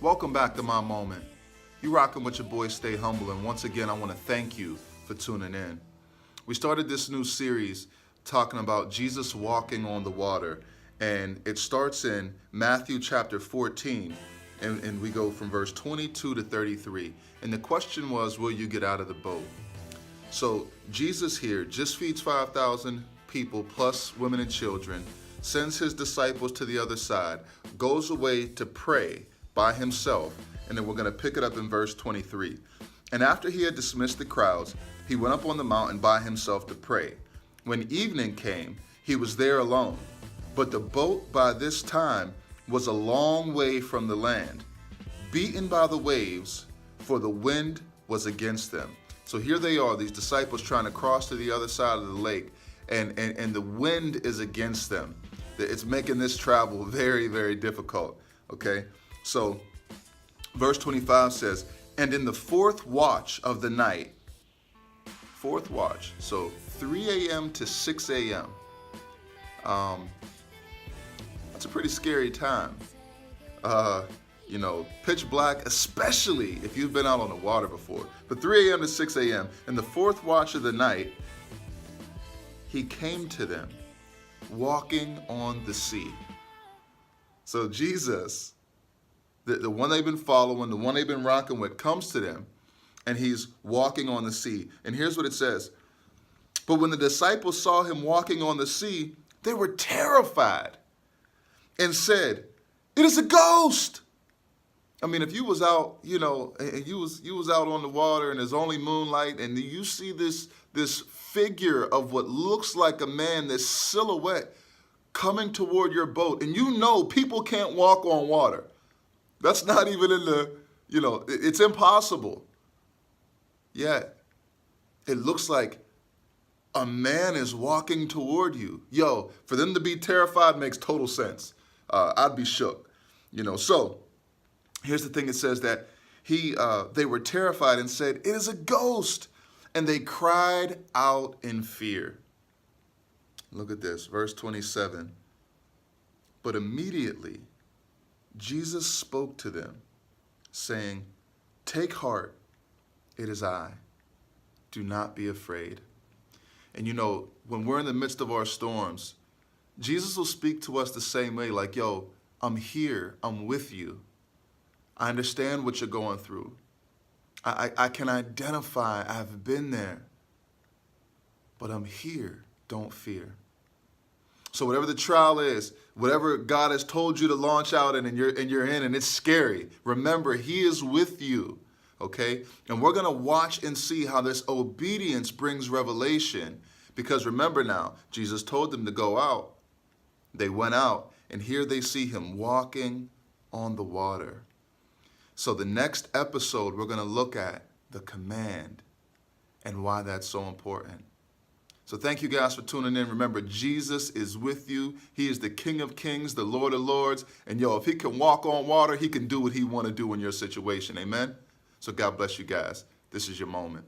Welcome back to My Moment. You rocking with your boy Stay Humble, and once again I want to thank you for tuning in. We started this new series talking about Jesus walking on the water, and it starts in Matthew chapter 14, and we go from verse 22 to 33. And the question was, will you get out of the boat? So Jesus here just feeds 5,000 people plus women and children, sends his disciples to the other side, goes away to pray by himself, and then we're going to pick it up in verse 23. And after he had dismissed the crowds, he went up on the mountain by himself to pray. When evening came, he was there alone. But the boat by this time was a long way from the land, beaten by the waves, for the wind was against them. So here they are, these disciples trying to cross to the other side of the lake, and the wind is against them. It's making this travel very, very difficult, okay? So verse 25 says, and in the fourth watch of the night, fourth watch, so 3 a.m. to 6 a.m., that's a pretty scary time. Pitch black, especially if you've been out on the water before. But 3 a.m. to 6 a.m., in the fourth watch of the night, he came to them, walking on the sea. So Jesus, the one they've been following, the one they've been rocking with, comes to them, and he's walking on the sea. And here's what it says. But when the disciples saw him walking on the sea, they were terrified and said, it is a ghost. I mean, if you was out, and you was out on the water and there's only moonlight, and you see this figure of what looks like a man, this silhouette coming toward your boat, and people can't walk on water. That's not even in the, it's impossible. Yet, it looks like a man is walking toward you. For them to be terrified makes total sense. I'd be shook, So, here's the thing. It says that they were terrified and said, it is a ghost. And they cried out in fear. Look at this, verse 27. But immediately, Jesus spoke to them, saying, take heart, it is I. Do not be afraid. And when we're in the midst of our storms, Jesus will speak to us the same way, like, I'm here, I'm with you. I understand what you're going through. I can identify, I've been there. But I'm here, don't fear. So whatever the trial is, whatever God has told you to launch out in and you're in and it's scary, remember, he is with you, okay? And we're going to watch and see how this obedience brings revelation. Because remember now, Jesus told them to go out. They went out, and here they see him walking on the water. So the next episode, we're going to look at the command and why that's so important. So thank you guys for tuning in. Remember, Jesus is with you. He is the King of Kings, the Lord of Lords. And if he can walk on water, he can do what he want to do in your situation. Amen? So God bless you guys. This is your moment.